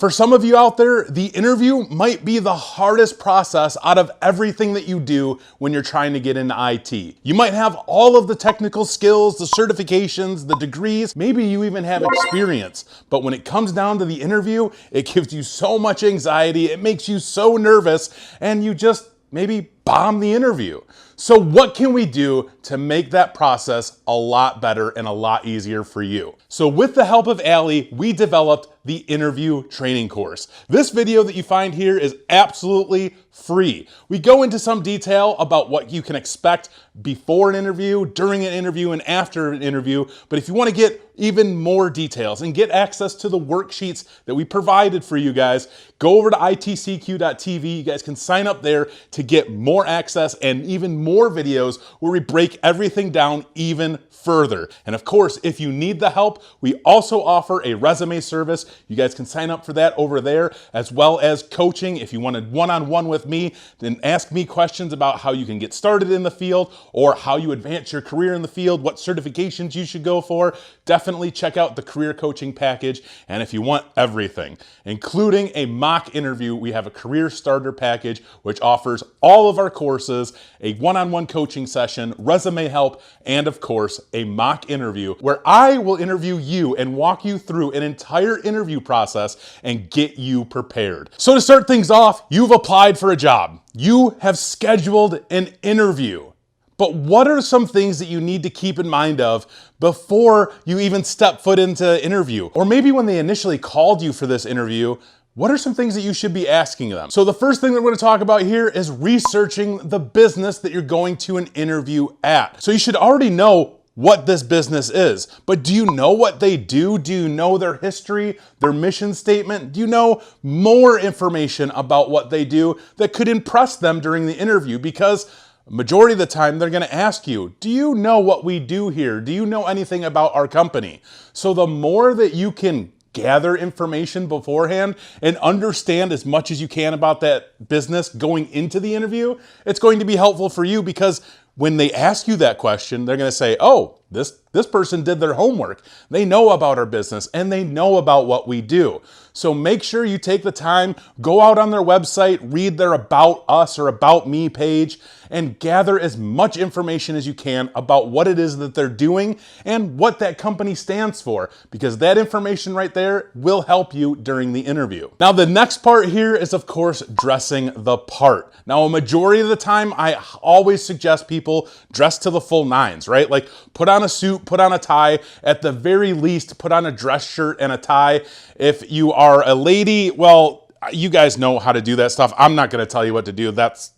For some of you out there, the interview might be the hardest process out of everything that you do when you're trying to get into IT. You might have all of the technical skills, the certifications, the degrees, maybe you even have experience, but when it comes down to the interview, it gives you so much anxiety, it makes you so nervous, and you just maybe bomb the interview. So what can we do to make that process a lot better and a lot easier for you? So with the help of Allie, we developed the interview training course. This video that you find here is absolutely free. We go into some detail about what you can expect before an interview, during an interview, and after an interview. But if you want to get even more details and get access to the worksheets that we provided for you guys, go over to itcq.tv. You guys can sign up there to get more access and even more videos where we break everything down even further. And of course, if you need the help, we also offer a resume service. You guys can sign up for that over there, as well as coaching. If you want a one-on-one with me, then ask me questions about how you can get started in the field or how you advance your career in the field, what certifications you should go for. Definitely check out the career coaching package. And if you want everything, including a mock interview, we have a career starter package, which offers all of our courses, a one-on-one coaching session, resume help, and of course, a mock interview where I will interview you and walk you through an entire interview process and get you prepared. So to start things off, you've applied for a job. You have scheduled an interview. But what are some things that you need to keep in mind of before you even step foot into interview? Or maybe when they initially called you for this interview, what are some things that you should be asking them? So the first thing that we're going to talk about here is researching the business that you're going to an interview at. So you should already know what this business is, but do you know what they do? Do you know their history, their mission statement? Do you know more information about what they do that could impress them during the interview? Because majority of the time they're going to ask you, do you know what we do here? Do you know anything about our company? So the more that you can gather information beforehand and understand as much as you can about that business going into the interview, it's going to be helpful for you, because when they ask you that question, they're going to say, oh, this person did their homework. They know about our business and they know about what we do. So make sure you take the time, go out on their website, read their About Us or About Me page, and gather as much information as you can about what it is that they're doing and what that company stands for, because that information right there will help you during the interview. Now, the next part here is, of course, dressing the part. Now, a majority of the time, I always suggest people dress to the full nines, right? Like put on a suit, put on a tie, at the very least, put on a dress shirt and a tie. If you are a lady, well, you guys know how to do that stuff. I'm not going to tell you what to do. That's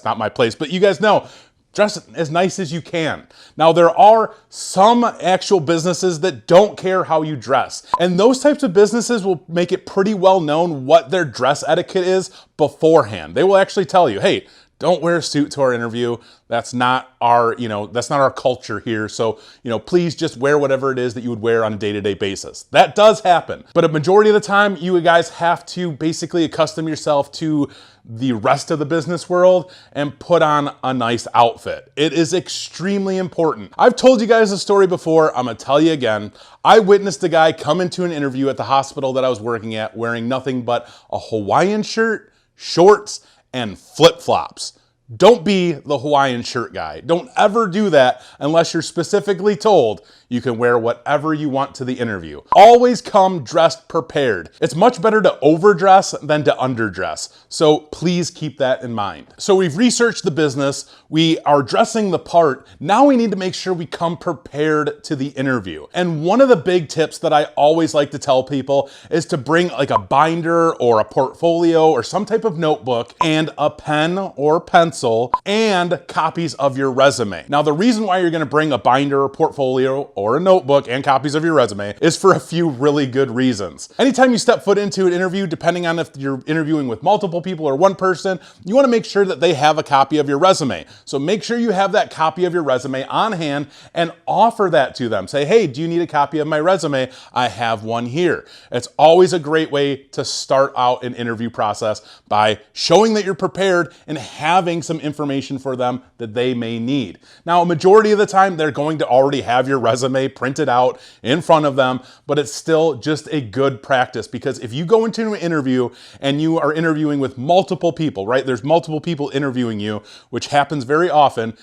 not my place, but you guys know, dress as nice as you can. Now, there are some actual businesses that don't care how you dress, and those types of businesses will make it pretty well known what their dress etiquette is beforehand. They will actually tell you, hey, don't wear a suit to our interview. That's not our, that's not our culture here. So, please just wear whatever it is that you would wear on a day-to-day basis. That does happen. But a majority of the time, you guys have to basically accustom yourself to the rest of the business world and put on a nice outfit. It is extremely important. I've told you guys a story before. I'm gonna tell you again. I witnessed a guy come into an interview at the hospital that I was working at wearing nothing but a Hawaiian shirt, shorts, and flip-flops. Don't be the Hawaiian shirt guy. Don't ever do that unless you're specifically told you can wear whatever you want to the interview. Always come dressed prepared. It's much better to overdress than to underdress. So please keep that in mind. So we've researched the business. We are dressing the part. Now we need to make sure we come prepared to the interview. And one of the big tips that I always like to tell people is to bring like a binder or a portfolio or some type of notebook and a pen or pencil and copies of your resume. Now, the reason why you're going to bring a binder or portfolio or a notebook and copies of your resume is for a few really good reasons. Anytime you step foot into an interview, depending on if you're interviewing with multiple people or one person, you want to make sure that they have a copy of your resume. So make sure you have that copy of your resume on hand and offer that to them. Say, hey, do you need a copy of my resume? I have one here. It's always a great way to start out an interview process by showing that you're prepared and having some information for them that they may need. Now, a majority of the time, they're going to already have your resume printed out in front of them, but it's still just a good practice, because if you go into an interview and you are interviewing with multiple people, right? There's multiple people interviewing you, which happens very often.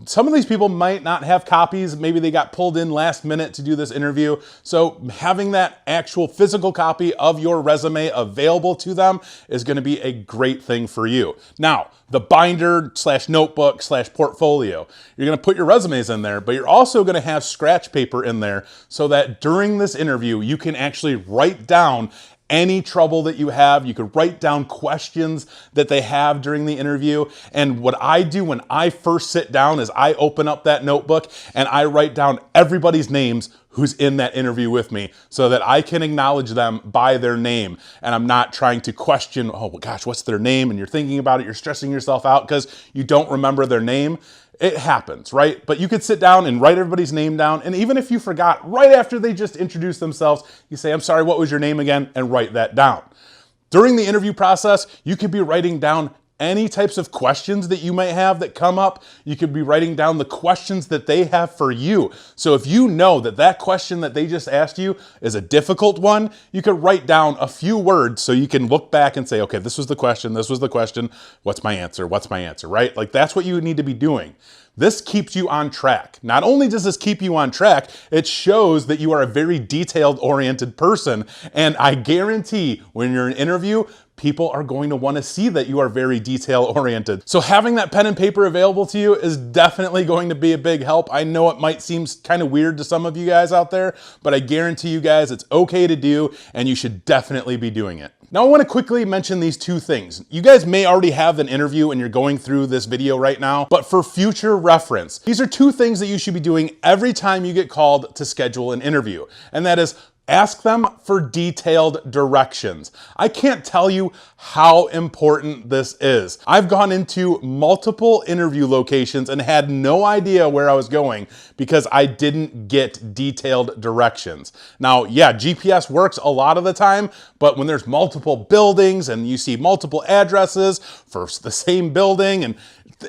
Some of these people might not have copies. Maybe they got pulled in last minute to do this interview. So having that actual physical copy of your resume available to them is going to be a great thing for you. Now, the binder / notebook / portfolio, you're going to put your resumes in there, but you're also going to have scratch paper in there so that during this interview, you can actually write down any trouble that you have. You could write down questions that they have during the interview. And what I do when I first sit down is I open up that notebook and I write down everybody's names who's in that interview with me so that I can acknowledge them by their name. And I'm not trying to question, oh gosh, what's their name? And you're thinking about it, you're stressing yourself out because you don't remember their name. It happens, right? But you could sit down and write everybody's name down. And even if you forgot right after they just introduced themselves, you say, I'm sorry, what was your name again? And write that down. During the interview process, you could be writing down any types of questions that you might have that come up. You could be writing down the questions that they have for you. So if you know that that question that they just asked you is a difficult one, you could write down a few words so you can look back and say, okay, this was the question, this was the question, what's my answer, right? Like that's what you need to be doing. This keeps you on track. Not only does this keep you on track, it shows that you are a very detailed-oriented person. And I guarantee when you're in an interview, people are going to want to see that you are very detail-oriented. So having that pen and paper available to you is definitely going to be a big help. I know it might seem kind of weird to some of you guys out there, but I guarantee you guys it's okay to do, and you should definitely be doing it. Now I want to quickly mention these two things. You guys may already have an interview and you're going through this video right now, but for future reference, these are two things that you should be doing every time you get called to schedule an interview. And that is, ask them for detailed directions. I can't tell you how important this is. I've gone into multiple interview locations and had no idea where I was going because I didn't get detailed directions. Now, yeah, GPS works a lot of the time, but when there's multiple buildings and you see multiple addresses for the same building, and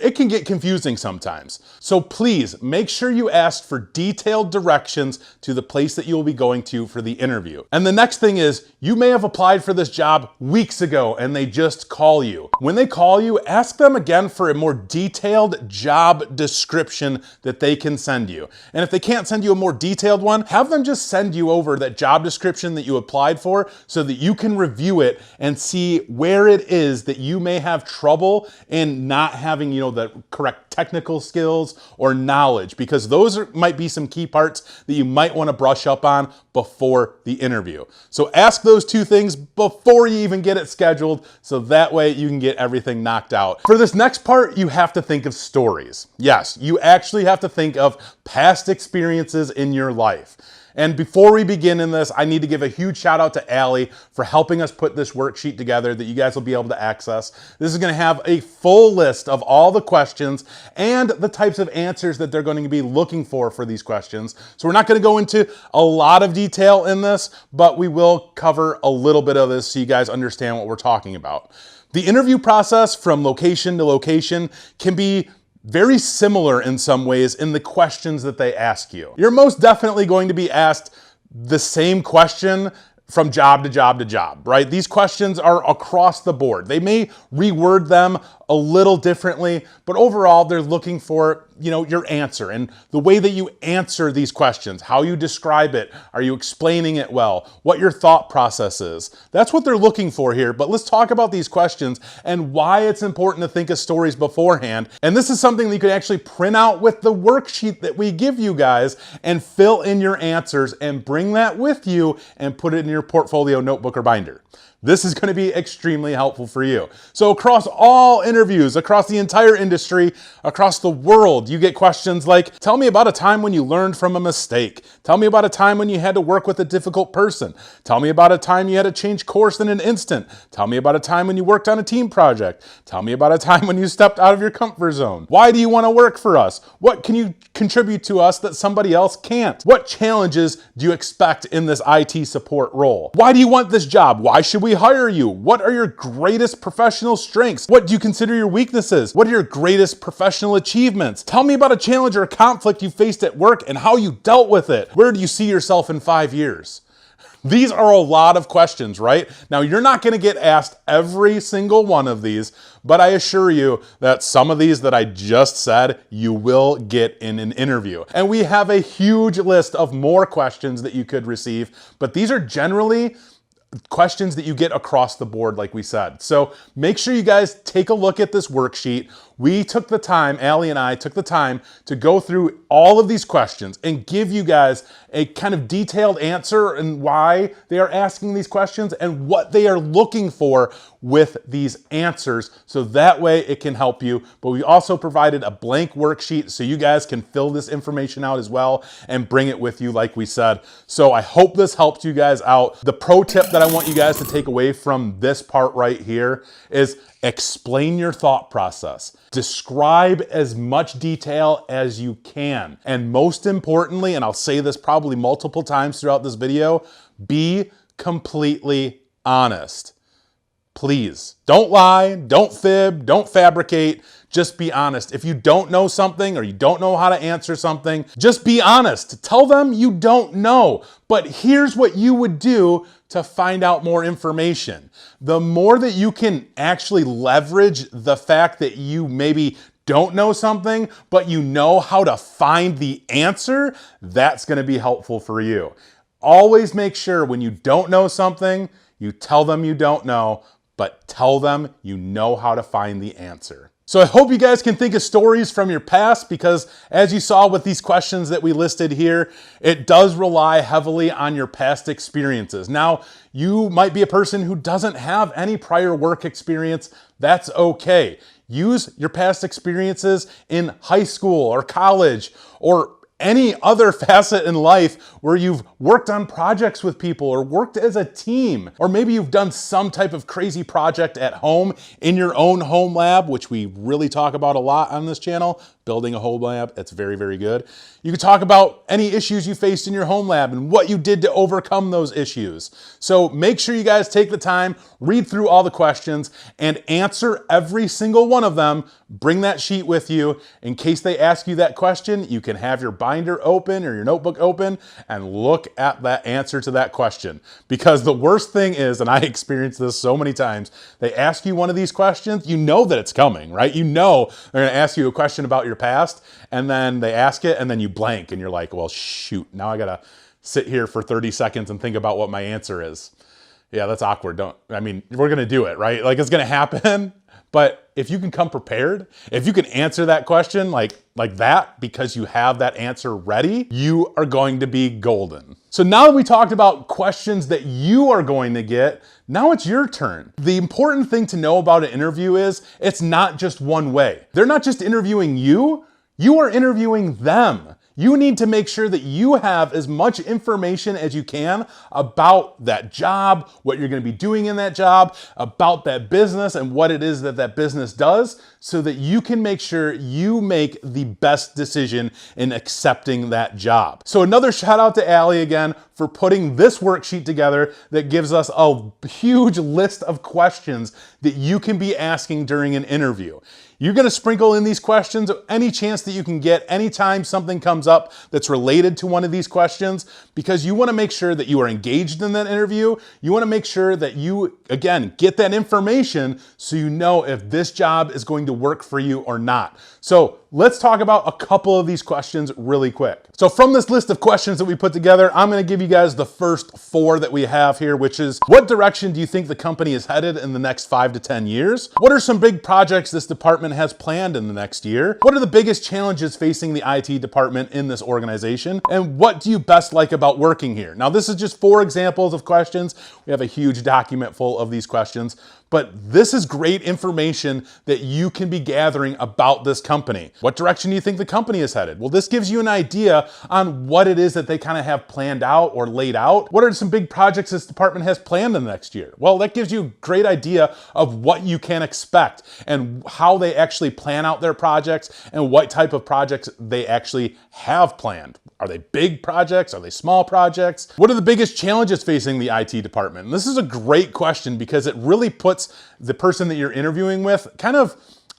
it can get confusing sometimes. So please make sure you ask for detailed directions to the place that you'll be going to for the interview. And the next thing is, you may have applied for this job weeks ago and they just call you. When they call you, ask them again for a more detailed job description that they can send you. And if they can't send you a more detailed one, have them just send you over that job description that you applied for so that you can review it and see where it is that you may have trouble in not having, the correct technical skills or knowledge, because those might be some key parts that you might want to brush up on before the interview. So ask those two things before you even get it scheduled, so that way you can get everything knocked out. For this next part, you have to think of stories. Yes, you actually have to think of past experiences in your life. And before we begin in this, I need to give a huge shout out to Allie for helping us put this worksheet together that you guys will be able to access. This is going to have a full list of all the questions and the types of answers that they're going to be looking for these questions. So we're not going to go into a lot of detail in this, but we will cover a little bit of this so you guys understand what we're talking about. The interview process from location to location can be very similar in some ways in the questions that they ask you. You're most definitely going to be asked the same question from job to job to job, right? These questions are across the board. They may reword them a little differently, but overall they're looking for, your answer and the way that you answer these questions, how you describe it, are you explaining it well, what your thought process is. That's what they're looking for here, but let's talk about these questions and why it's important to think of stories beforehand. And this is something that you can actually print out with the worksheet that we give you guys and fill in your answers and bring that with you and put it in your portfolio notebook or binder. This is going to be extremely helpful for you. So across all interviews, across the entire industry, across the world, Untitled, you get questions like, tell me about a time when you learned from a mistake. Tell me about a time when you had to work with a difficult person. Tell me about a time you had to change course in an instant. Tell me about a time when you worked on a team project. Tell me about a time when you stepped out of your comfort zone. Why do you want to work for us? What can you contribute to us that somebody else can't? What challenges do you expect in this IT support role? Why do you want this job? Why should we hire you? What are your greatest professional strengths? What do you consider your weaknesses? What are your greatest professional achievements? Tell me about a challenge or a conflict you faced at work and how you dealt with it. Where do you see yourself in 5 years? These are a lot of questions, right? Now, you're not going to get asked every single one of these, but I assure you that some of these that I just said, you will get in an interview. And we have a huge list of more questions that you could receive, but these are generally questions that you get across the board, like we said. So make sure you guys take a look at this worksheet. We took the time, Allie and I took the time to go through all of these questions and give you guys a kind of detailed answer and why they are asking these questions and what they are looking for with these answers. So that way it can help you. But we also provided a blank worksheet so you guys can fill this information out as well and bring it with you, like we said. So I hope this helped you guys out. The pro tip that I want you guys to take away from this part right here is explain your thought process. Describe as much detail as you can. And most importantly, and I'll say this probably multiple times throughout this video, be completely honest. Please, don't lie, don't fib, don't fabricate, just be honest. If you don't know something or you don't know how to answer something, just be honest. Tell them you don't know, but here's what you would do to find out more information. The more that you can actually leverage the fact that you maybe don't know something, but you know how to find the answer, that's gonna be helpful for you. Always make sure when you don't know something, you tell them you don't know, but tell them you know how to find the answer. So I hope you guys can think of stories from your past, because as you saw with these questions that we listed here, it does rely heavily on your past experiences. Now, you might be a person who doesn't have any prior work experience. That's okay. Use your past experiences in high school or college or any other facet in life where you've worked on projects with people or worked as a team, or maybe you've done some type of crazy project at home in your own home lab, which we really talk about a lot on this channel, building a home lab. It's very, very good. You could talk about any issues you faced in your home lab and what you did to overcome those issues. So make sure you guys take the time, read through all the questions and answer every single one of them. Bring that sheet with you. In case they ask you that question, you can have your binder open or your notebook open and look at that answer to that question. Because the worst thing is, and I experienced this so many times, they ask you one of these questions, you know that it's coming, right? You know they're gonna ask you a question about your past, and then they ask it and then you blank and you're like, well, shoot, now I gotta sit here for 30 seconds and think about what my answer is. Yeah, that's awkward. We're gonna do it, right? Like, it's gonna happen. But if you can come prepared, if you can answer that question like that because you have that answer ready, you are going to be golden. So now that we talked about questions that you are going to get, now it's your turn. The important thing to know about an interview is it's not just one way. They're not just interviewing you, you are interviewing them. You need to make sure that you have as much information as you can about that job, what you're going to be doing in that job, about that business and what it is that that business does, so that you can make sure you make the best decision in accepting that job. So another shout out to Allie again for putting this worksheet together that gives us a huge list of questions that you can be asking during an interview. You're gonna sprinkle in these questions any chance that you can get anytime something comes up that's related to one of these questions, because you wanna make sure that you are engaged in that interview. You wanna make sure that you, again, get that information so you know if this job is going to work for you or not. So let's talk about a couple of these questions really quick. So from this list of questions that we put together, I'm gonna give you guys the first 4 that we have here, which is, what direction do you think the company is headed in the next 5 to 10 years? What are some big projects this department has planned in the next year? What are the biggest challenges facing the IT department in this organization? And what do you best like about working here? Now, this is just 4 examples of questions. We have a huge document full of these questions, but this is great information that you can be gathering about this company. What direction do you think the company is headed? Well, this gives you an idea on what it is that they kind of have planned out or laid out. What are some big projects this department has planned in the next year? Well, that gives you a great idea of what you can expect and how they actually plan out their projects and what type of projects they actually have planned. Are they big projects? Are they small projects? What are the biggest challenges facing the IT department? And this is a great question because it really puts the person that you're interviewing with kind of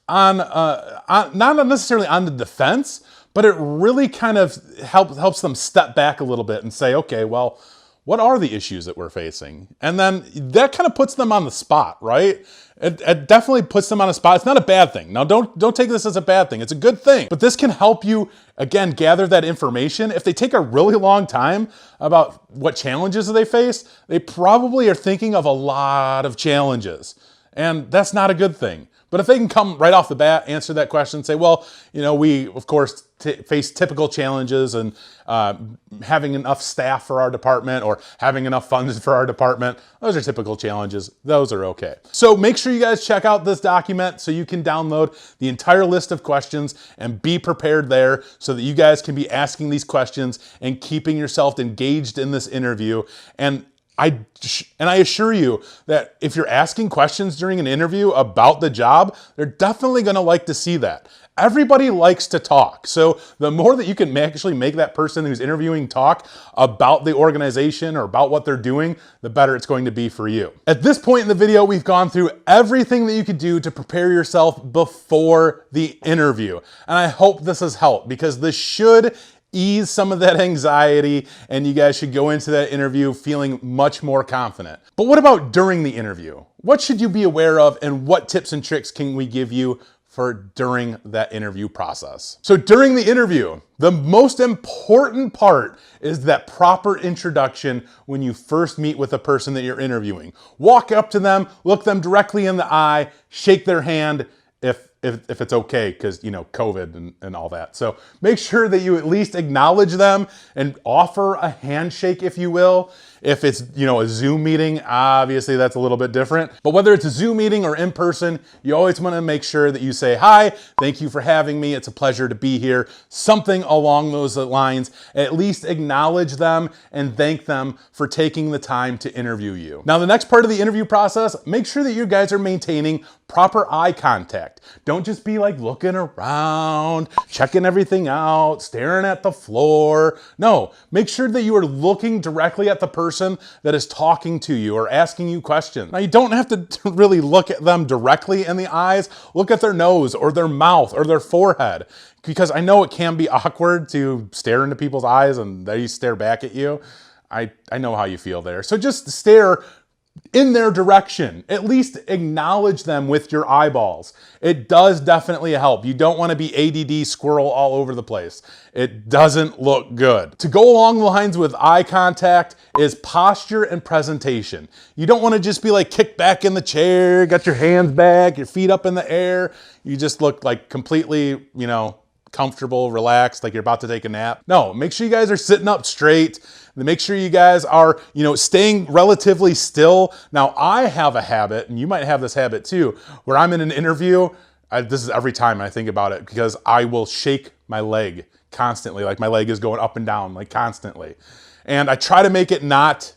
on not necessarily on the defense, but it really kind of helps them step back a little bit and say, okay, well, what are the issues that we're facing? And then that kind of puts them on the spot, right? It definitely puts them on a spot. It's not a bad thing. Now, don't take this as a bad thing. It's a good thing. But this can help you, again, gather that information. If they take a really long time about what challenges they face, they probably are thinking of a lot of challenges. And that's not a good thing. But if they can come right off the bat, answer that question, say, well, we, of course, face typical challenges and having enough staff for our department or having enough funds for our department. Those are typical challenges. Those are okay. So make sure you guys check out this document so you can download the entire list of questions and be prepared there so that you guys can be asking these questions and keeping yourself engaged in this interview. And I assure you that if you're asking questions during an interview about the job, they're definitely going to like to see that. Everybody likes to talk. So the more that you can actually make that person who's interviewing talk about the organization or about what they're doing, the better it's going to be for you. At this point in the video, we've gone through everything that you could do to prepare yourself before the interview. And I hope this has helped because this should ease some of that anxiety and you guys should go into that interview feeling much more confident. But what about during the interview? What should you be aware of and what tips and tricks can we give you for during that interview process? So during the interview, the most important part is that proper introduction when you first meet with the person that you're interviewing. Walk up to them, look them directly in the eye, shake their hand if it's okay, because COVID and all that. So make sure that you at least acknowledge them and offer a handshake, if you will. If it's a Zoom meeting, obviously that's a little bit different. But whether it's a Zoom meeting or in person, you always want to make sure that you say, hi, thank you for having me. It's a pleasure to be here. Something along those lines. At least acknowledge them and thank them for taking the time to interview you. Now, the next part of the interview process, make sure that you guys are maintaining proper eye contact. Don't just be like looking around, checking everything out, staring at the floor. No, make sure that you are looking directly at the person that is talking to you or asking you questions. Now, you don't have to really look at them directly in the eyes. Look at their nose or their mouth or their forehead, because I know it can be awkward to stare into people's eyes and they stare back at you. I know how you feel there. So just stare in their direction. At least acknowledge them with your eyeballs. It does definitely help. You don't want to be ADD squirrel all over the place. It doesn't look good. To go along the lines with eye contact is posture and presentation. You don't want to just be like kicked back in the chair, got your hands back, your feet up in the air. You just look like completely, comfortable, relaxed, like you're about to take a nap. No, make sure you guys are sitting up straight. Make sure you guys are, staying relatively still. Now, I have a habit, and you might have this habit too, where I'm in an interview. This is every time I think about it, because I will shake my leg constantly, like my leg is going up and down, like constantly. And I try to make it not,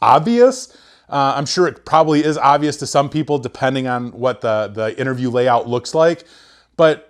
obvious. I'm sure it probably is obvious to some people, depending on what the interview layout looks like. But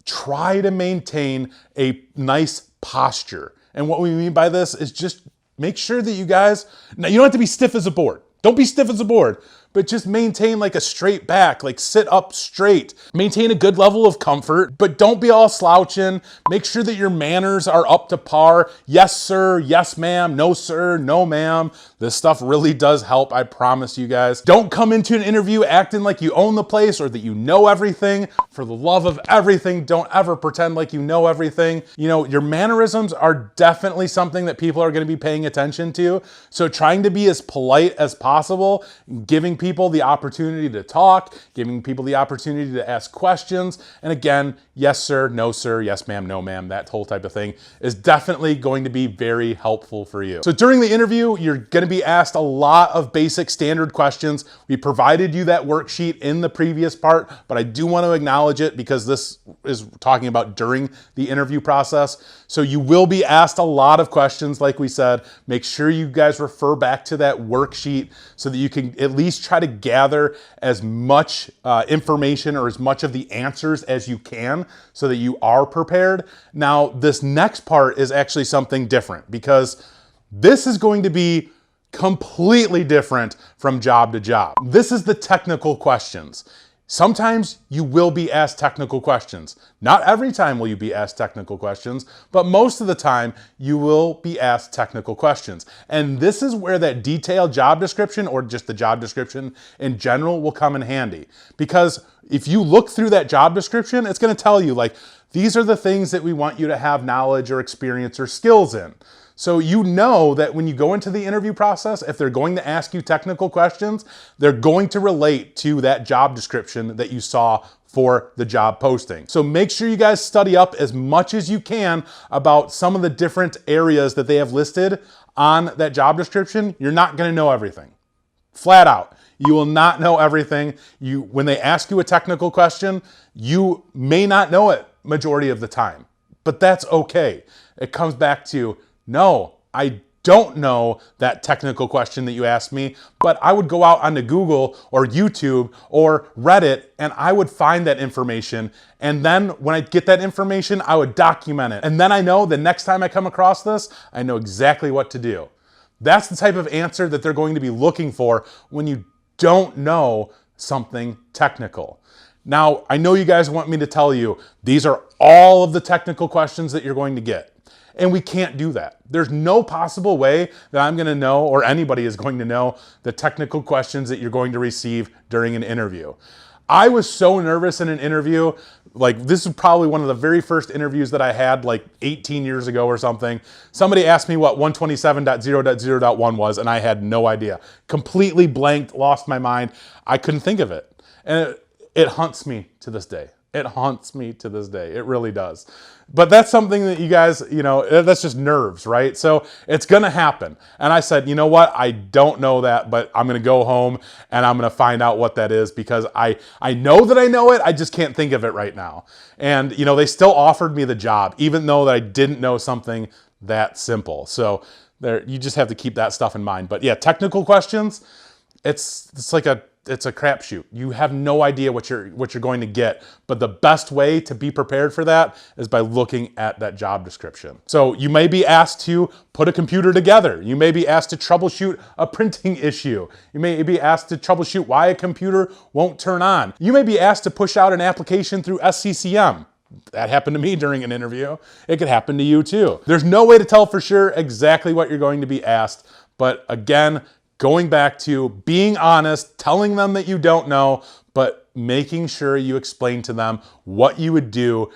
try to maintain a nice posture. And what we mean by this is just make sure that you guys, now you don't have to be stiff as a board. Don't be stiff as a board, but just maintain like a straight back, like sit up straight. Maintain a good level of comfort, but don't be all slouching. Make sure that your manners are up to par. Yes, sir. Yes, ma'am. No, sir. No, ma'am. This stuff really does help. I promise you guys. Don't come into an interview acting like you own the place or that you know everything. For the love of everything, don't ever pretend like you know everything. Your mannerisms are definitely something that people are going to be paying attention to. So trying to be as polite as possible, giving people people the opportunity to talk, giving people the opportunity to ask questions. And again, yes, sir, no, sir, yes, ma'am, no, ma'am, that whole type of thing is definitely going to be very helpful for you. So during the interview, you're going to be asked a lot of basic standard questions. We provided you that worksheet in the previous part, but I do want to acknowledge it because this is talking about during the interview process. So you will be asked a lot of questions, like we said. Make sure you guys refer back to that worksheet so that you can at least try to gather as much information or as much of the answers as you can so that you are prepared. Now, this next part is actually something different because this is going to be completely different from job to job. This is the technical questions. Sometimes you will be asked technical questions. Not every time will you be asked technical questions, but most of the time you will be asked technical questions. And this is where that detailed job description or just the job description in general will come in handy. Because if you look through that job description, it's going to tell you like, these are the things that we want you to have knowledge or experience or skills in. So you know that when you go into the interview process, if they're going to ask you technical questions, they're going to relate to that job description that you saw for the job posting. So make sure you guys study up as much as you can about some of the different areas that they have listed on that job description. You're not going to know everything. Flat out. You will not know everything. When they ask you a technical question, you may not know it majority of the time, but that's okay. It comes back to, no, I don't know that technical question that you asked me, but I would go out onto Google or YouTube or Reddit and I would find that information. And then when I get that information, I would document it. And then I know the next time I come across this, I know exactly what to do. That's the type of answer that they're going to be looking for when you don't know something technical. Now, I know you guys want me to tell you, these are all of the technical questions that you're going to get. And we can't do that. There's no possible way that I'm going to know or anybody is going to know the technical questions that you're going to receive during an interview. I was so nervous in an interview. Like this is probably one of the very first interviews that I had like 18 years ago or something. Somebody asked me what 127.0.0.1 was and I had no idea. Completely blanked, lost my mind. I couldn't think of it. And it haunts me to this day. It haunts me to this day. It really does. But that's something that you guys, that's just nerves, right? So it's going to happen. And I said, you know what? I don't know that, but I'm going to go home and I'm going to find out what that is because I know that I know it. I just can't think of it right now. And, they still offered me the job, even though that I didn't know something that simple. So you just have to keep that stuff in mind. But yeah, technical questions, it's like it's a crapshoot. You have no idea what you're going to get, but the best way to be prepared for that is by looking at that job description. So you may be asked to put a computer together. You may be asked to troubleshoot a printing issue. You may be asked to troubleshoot why a computer won't turn on. You may be asked to push out an application through SCCM. That happened to me during an interview. It could happen to you too. There's no way to tell for sure exactly what you're going to be asked, but again, going back to being honest, telling them that you don't know, but making sure you explain to them what you would do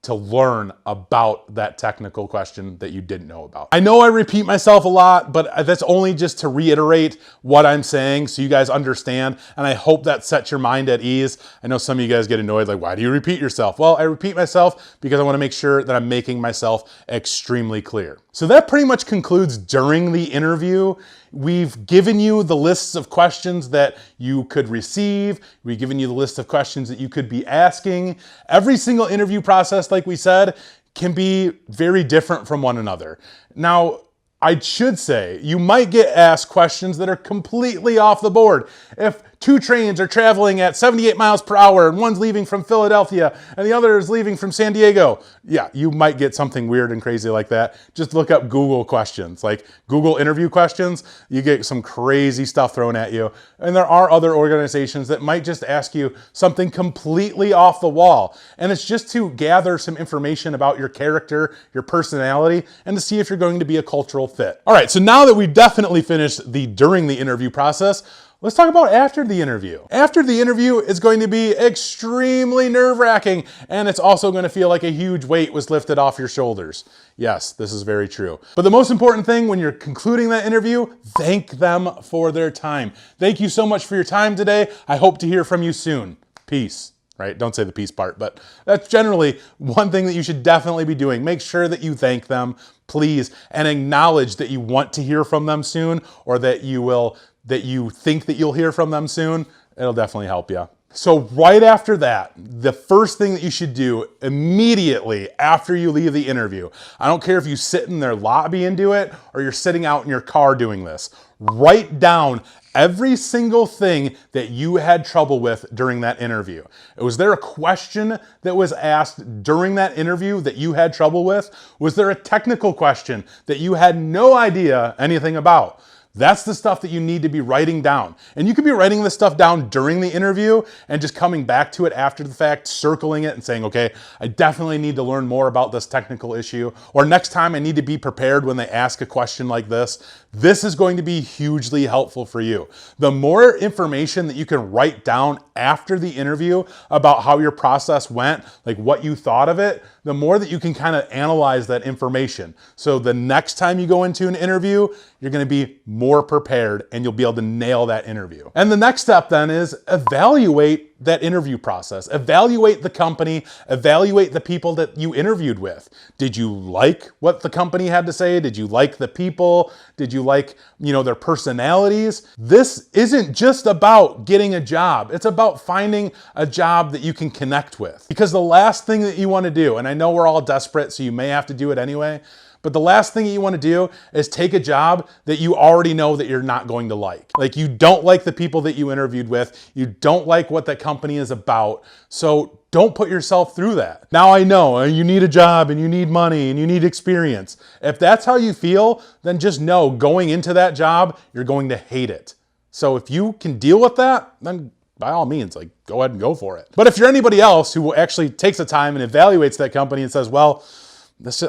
to learn about that technical question that you didn't know about. I know I repeat myself a lot, but that's only just to reiterate what I'm saying so you guys understand, and I hope that sets your mind at ease. I know some of you guys get annoyed, like, why do you repeat yourself? Well, I repeat myself because I want to make sure that I'm making myself extremely clear. So that pretty much concludes during the interview. We've given you the lists of questions that you could receive. We've given you the list of questions that you could be asking. Every single interview process, like we said, can be very different from one another. Now, I should say, you might get asked questions that are completely off the board. If two trains are traveling at 78 miles per hour and one's leaving from Philadelphia and the other is leaving from San Diego, yeah, you might get something weird and crazy like that. Just look up Google questions, like Google interview questions. You get some crazy stuff thrown at you. And there are other organizations that might just ask you something completely off the wall. And it's just to gather some information about your character, your personality, and to see if you're going to be a cultural fit. All right, so now that we've definitely finished the during the interview process, Let's talk about after the interview. After the interview is going to be extremely nerve-wracking, and it's also going to feel like a huge weight was lifted off your shoulders. Yes, this is very true. But the most important thing when you're concluding that interview, thank them for their time. Thank you so much for your time today. I hope to hear from you soon. Peace. Right? Don't say the peace part, but that's generally one thing that you should definitely be doing. Make sure that you thank them, please, and acknowledge that you want to hear from them soon, or that you think that you'll hear from them soon. It'll definitely help you. So right after that, the first thing that you should do immediately after you leave the interview, I don't care if you sit in their lobby and do it, or you're sitting out in your car doing this, write down every single thing that you had trouble with during that interview. Was there a question that was asked during that interview that you had trouble with? Was there a technical question that you had no idea anything about? That's the stuff that you need to be writing down. And you could be writing this stuff down during the interview and just coming back to it after the fact, circling it and saying, okay, I definitely need to learn more about this technical issue. Or next time I need to be prepared when they ask a question like this. This is going to be hugely helpful for you. The more information that you can write down after the interview about how your process went, like what you thought of it, the more that you can kind of analyze that information. So the next time you go into an interview, you're going to be more prepared and you'll be able to nail that interview. And the next step then is evaluate that interview process. Evaluate the company, evaluate the people that you interviewed with. Did you like what the company had to say? Did you like the people? Did you like, their personalities? This isn't just about getting a job. It's about finding a job that you can connect with. Because the last thing that you want to do, and I know we're all desperate, so you may have to do it anyway, but the last thing that you want to do is take a job that you already know that you're not going to like. Like you don't like the people that you interviewed with. You don't like what that company is about. So don't put yourself through that. Now I know you need a job and you need money and you need experience. If that's how you feel, then just know going into that job, you're going to hate it. So if you can deal with that, then by all means, go ahead and go for it. But if you're anybody else who actually takes the time and evaluates that company and says, well,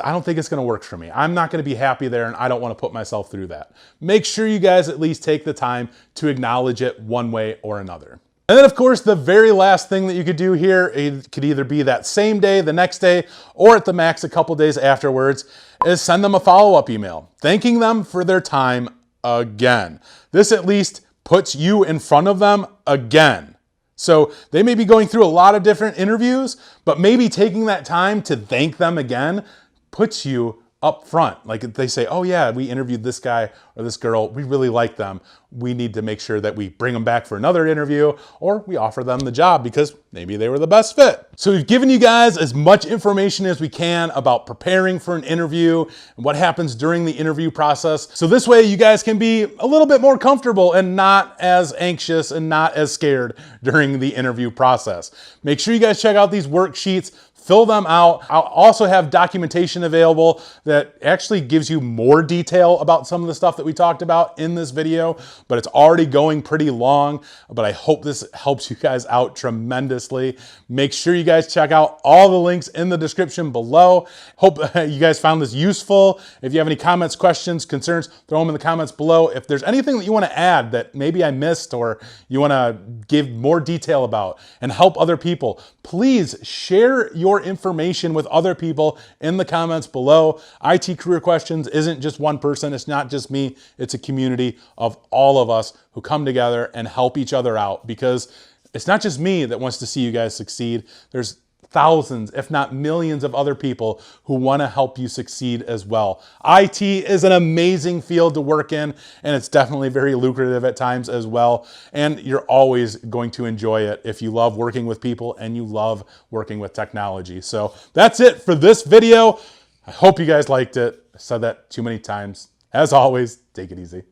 I don't think it's going to work for me. I'm not going to be happy there and I don't want to put myself through that. Make sure you guys at least take the time to acknowledge it one way or another. And then of course, the very last thing that you could do here, it could either be that same day, the next day, or at the max a couple days afterwards, is send them a follow-up email, thanking them for their time again. This at least puts you in front of them again. So they may be going through a lot of different interviews, but maybe taking that time to thank them again puts you up front. Like they say, oh yeah, we interviewed this guy or this girl. We really like them. We need to make sure that we bring them back for another interview, or we offer them the job because maybe they were the best fit. So we've given you guys as much information as we can about preparing for an interview and what happens during the interview process. So this way you guys can be a little bit more comfortable and not as anxious and not as scared during the interview process. Make sure you guys check out these worksheets. Fill them out. I'll also have documentation available that actually gives you more detail about some of the stuff that we talked about in this video, but it's already going pretty long, but I hope this helps you guys out tremendously. Make sure you guys check out all the links in the description below. Hope you guys found this useful. If you have any comments, questions, concerns, throw them in the comments below. If there's anything that you want to add that maybe I missed or you want to give more detail about and help other people, please share your information with other people in the comments below. IT Career Questions isn't just one person. It's not just me. It's a community of all of us who come together and help each other out, because it's not just me that wants to see you guys succeed. There's thousands, if not millions of other people who want to help you succeed as well. IT is an amazing field to work in, and it's definitely very lucrative at times as well. And you're always going to enjoy it if you love working with people and you love working with technology. So that's it for this video. I hope you guys liked it. I said that too many times. As always, take it easy.